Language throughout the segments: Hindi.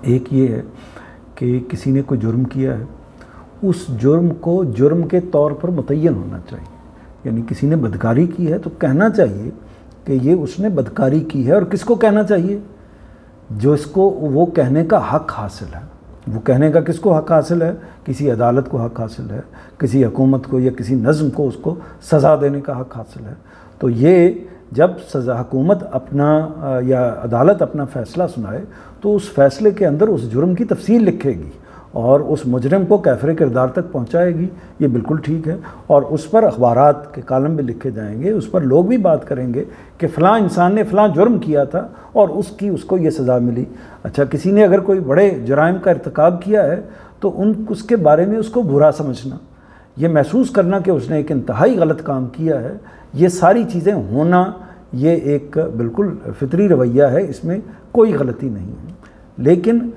एक ये है कि किसी ने कोई जुर्म किया है, उस जुर्म को जुर्म के तौर पर मुतय्यन होना चाहिए। यानी किसी ने बदकारी की है तो कहना चाहिए कि ये उसने बदकारी की है। और किसको कहना चाहिए? जो इसको वो कहने का हक़ हासिल है। वो कहने का किसको हक़ हासिल है? किसी अदालत को हक़ हासिल है, किसी हुकूमत को या किसी नज़्म को उसको सज़ा देने का हक़ हासिल है। तो ये जब सज़ा हुकूमत अपना या अदालत अपना फ़ैसला सुनाए तो उस फ़ैसले के अंदर उस जुर्म की तफसील लिखेगी और उस मुजरिम को कैफ़रे किरदार तक पहुंचाएगी। ये बिल्कुल ठीक है। और उस पर अखबारात के कालम भी लिखे जाएंगे, उस पर लोग भी बात करेंगे कि फ़लाँ इंसान ने फ़लाँ जुर्म किया था और उसको ये सज़ा मिली। अच्छा, किसी ने अगर कोई बड़े जुराइम का इर्तिकाब किया है तो उसके बारे में उसको बुरा समझना, ये महसूस करना कि उसने एक इंतहाई गलत काम किया है, ये सारी चीज़ें होना ये एक बिल्कुल फितरी रवैया है, इसमें कोई गलती नहीं है। लेकिन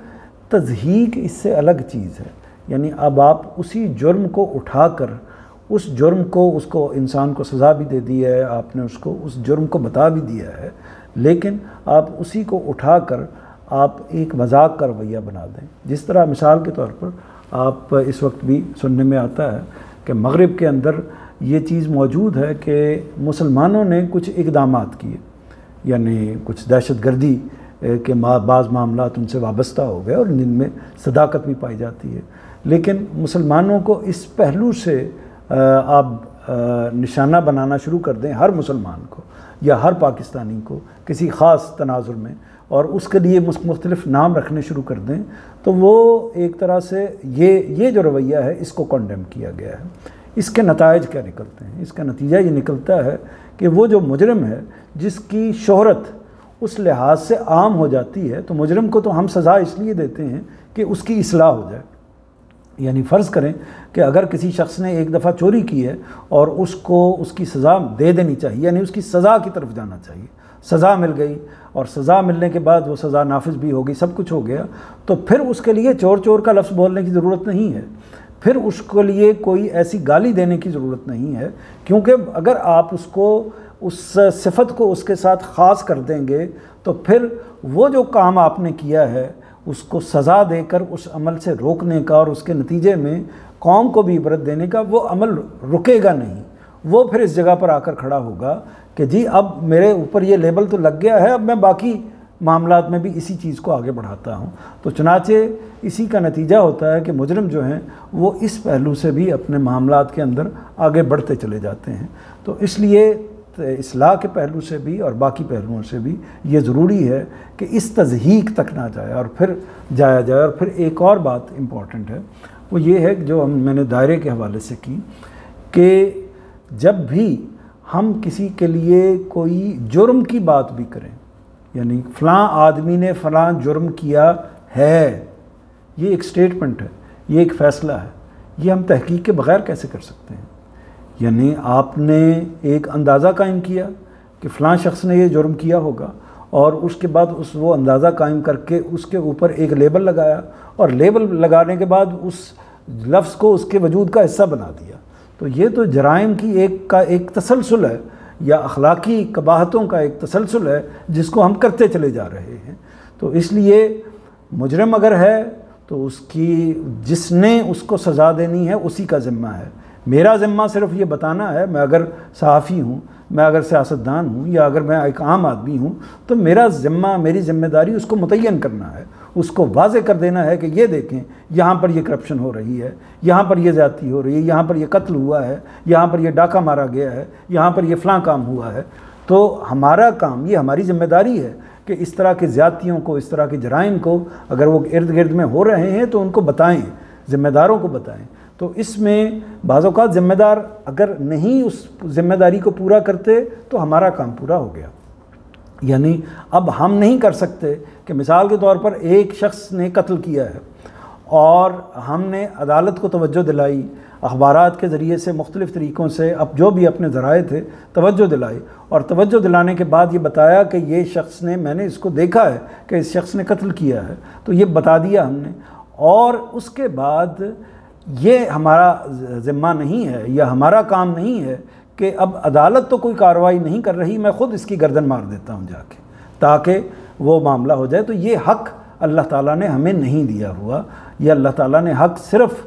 तज़हीक इससे अलग चीज़ है। यानी अब आप उसी जुर्म को उठाकर उस जुर्म को उसको इंसान को सज़ा भी दे दी है, आपने उसको उस जुर्म को बता भी दिया है, लेकिन आप उसी को उठाकर आप एक मजाक का रवैया बना दें। जिस तरह मिसाल के तौर पर आप इस वक्त भी सुनने में आता है कि मगरिब के अंदर ये चीज़ मौजूद है कि मुसलमानों ने कुछ इक़दामात किए, यानी कुछ दहशतगर्दी के बाज़ मामलात उनसे वाबस्ता हो गए और जिनमें सदाकत भी पाई जाती है। लेकिन मुसलमानों को इस पहलू से आप निशाना बनाना शुरू कर दें हर मुसलमान को या हर पाकिस्तानी को किसी ख़ास तनाजुर में, और उसके लिए मुख्तलिफ़ नाम रखने शुरू कर दें, तो वो एक तरह से ये जो रवैया है इसको कंडेम किया गया है। इसके नताइज क्या निकलते हैं? इसका नतीजा ये निकलता है कि वो जो मुजरिम है जिसकी शोहरत उस लिहाज से आम हो जाती है, तो मुजरिम को तो हम सज़ा इसलिए देते हैं कि उसकी इस्लाह हो जाए। यानी फ़र्ज़ करें कि अगर किसी शख्स ने एक दफ़ा चोरी की है और उसको उसकी सज़ा दे देनी चाहिए, यानी उसकी सज़ा की तरफ जाना चाहिए, सज़ा मिल गई और सज़ा मिलने के बाद वो सज़ा नाफिज भी हो गई, सब कुछ हो गया, तो फिर उसके लिए चोर चोर का लफ्ज़ बोलने की ज़रूरत नहीं है, फिर उसके लिए कोई ऐसी गाली देने की ज़रूरत नहीं है, क्योंकि अगर आप उसको उस सिफत को उसके साथ ख़ास कर देंगे तो फिर वो जो काम आपने किया है उसको सज़ा देकर उस अमल से रोकने का और उसके नतीजे में कौम को भी इबरत देने का वो अमल रुकेगा नहीं। वो फिर इस जगह पर आकर खड़ा होगा कि जी अब मेरे ऊपर ये लेबल तो लग गया है, अब मैं बाकी मामलात में भी इसी चीज़ को आगे बढ़ाता हूँ। तो चुनाचे इसी का नतीजा होता है कि मुजरिम जो हैं वो इस पहलू से भी अपने मामलात के अंदर आगे बढ़ते चले जाते हैं। तो इसलिए इस्लाह के पहलू से भी और बाकी पहलुओं से भी ये ज़रूरी है कि इस तज़हीक तक ना जाए और फिर जाया जाए। और फिर एक और बात इम्पॉर्टेंट है, वो ये है कि जो मैंने दायरे के हवाले से की कि जब भी हम किसी के लिए कोई जुर्म की बात भी करें, यानी फ़लाँ आदमी ने फ़लाँ जुर्म किया है, ये एक स्टेटमेंट है, ये एक फ़ैसला है, ये हम तहकीक के बग़ैर कैसे कर सकते हैं? यानी आपने एक अंदाज़ा कायम किया कि फ़लाँ शख्स ने ये जुर्म किया होगा और उसके बाद वो अंदाज़ा कायम करके उसके ऊपर एक लेबल लगाया और लेबल लगाने के बाद उस लफ्ज़ को उसके वजूद का हिस्सा बना दिया। तो ये तो जराइम की एक तसलसल है या अखलाकी कबाहतों का एक तसलसल है जिसको हम करते चले जा रहे हैं। तो इसलिए मुजरिम अगर है तो जिसने उसको सज़ा देनी है उसी का ज़िम्मा है। मेरा ज़िम्मा सिर्फ ये बताना है, मैं अगर सहाफ़ी हूँ, मैं अगर सियासतदान हूँ या अगर मैं एक आम आदमी हूँ, तो मेरा ज़िम्मा, मेरी ज़िम्मेदारी उसको मुतय्यन करना है, उसको वाज़े कर देना है कि ये देखें यहाँ पर ये करप्शन हो रही है, यहाँ पर ये ज़्यादती हो रही है, यहाँ पर ये कत्ल हुआ है, यहाँ पर ये डाका मारा गया है, यहाँ पर ये फ़लाँ काम हुआ है। तो हमारा काम, ये हमारी ज़िम्मेदारी है कि इस तरह की ज़्यादतियों को, इस तरह के जराइम को अगर वो इर्द गिर्द में हो रहे हैं तो उनको बताएँ, ज़िम्मेदारों को बताएँ। तो इसमें बाज़ औक़ात ज़िम्मेदार अगर नहीं उस ज़िम्मेदारी को पूरा करते तो हमारा काम पूरा हो गया। यानी अब हम नहीं कर सकते कि मिसाल के तौर पर एक शख्स ने कत्ल किया है और हमने अदालत को तवज्जो दिलाई, अखबारात के ज़रिए से मुख्तलिफ़ तरीक़ों से अब जो भी अपने ज़राए थे तवज्जो दिलाई और तवज्जो दिलाने के बाद ये बताया कि ये शख्स ने, मैंने इसको देखा है कि इस शख्स ने कत्ल किया है, तो ये बता दिया हमने, और उसके बाद ये हमारा ज़िम्मा नहीं है या हमारा काम नहीं है कि अब अदालत तो कोई कार्रवाई नहीं कर रही, मैं ख़ुद इसकी गर्दन मार देता हूँ जाके, ताकि वो मामला हो जाए। तो ये हक़ अल्लाह ताला ने हमें नहीं दिया हुआ, या अल्लाह ताला ने हक़ सिर्फ़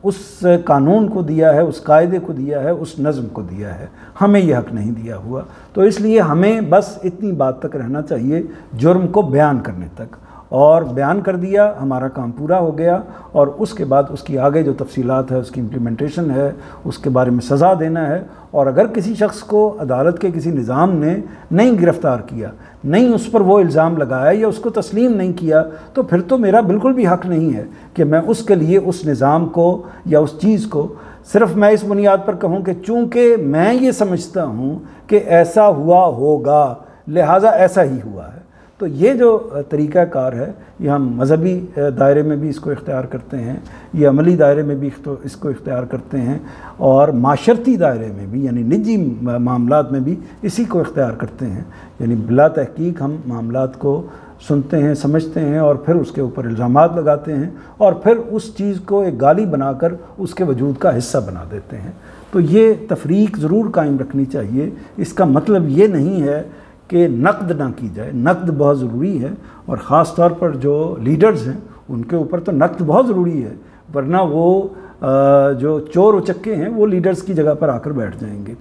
उस कानून को दिया है, उस कायदे को दिया है, उस नज़म को दिया है, हमें यह हक़ नहीं दिया हुआ। तो इसलिए हमें बस इतनी बात तक रहना चाहिए, जुर्म को बयान करने तक, और बयान कर दिया, हमारा काम पूरा हो गया। और उसके बाद उसकी आगे जो तफसीलात है, उसकी इम्प्लीमेंटेशन है, उसके बारे में सज़ा देना है। और अगर किसी शख्स को अदालत के किसी निज़ाम ने नहीं गिरफ़्तार किया, नहीं उस पर वो इल्ज़ाम लगाया या उसको तस्लीम नहीं किया, तो फिर तो मेरा बिल्कुल भी हक़ नहीं है कि मैं उसके लिए उस निज़ाम को या उस चीज़ को सिर्फ़ मैं इस बुनियाद पर कहूँ कि चूँकि मैं ये समझता हूँ कि ऐसा हुआ होगा, लिहाजा ऐसा ही हुआ है। तो ये जो तरीक़ाकार है, ये हम मज़हबी दायरे में भी इसको इख्तियार करते हैं, ये अमली दायरे में भी इसको इख्तियार करते हैं, और माशरती दायरे में भी, यानी निजी मामलात में भी इसी को इख्तियार करते हैं। यानी बिला तहकीक हम मामलात को सुनते हैं, समझते हैं, और फिर उसके ऊपर इल्ज़ामात लगाते हैं, और फिर उस चीज़ को एक गाली बनाकर उसके वजूद का हिस्सा बना देते हैं। तो ये तफरीक ज़रूर कायम रखनी चाहिए। इसका मतलब ये नहीं है कि नक़द ना की जाए, नक़द बहुत ज़रूरी है, और ख़ास तौर पर जो लीडर्स हैं उनके ऊपर तो नक़द बहुत ज़रूरी है, वरना वो जो चोर उचक्के हैं वो लीडर्स की जगह पर आकर बैठ जाएंगे।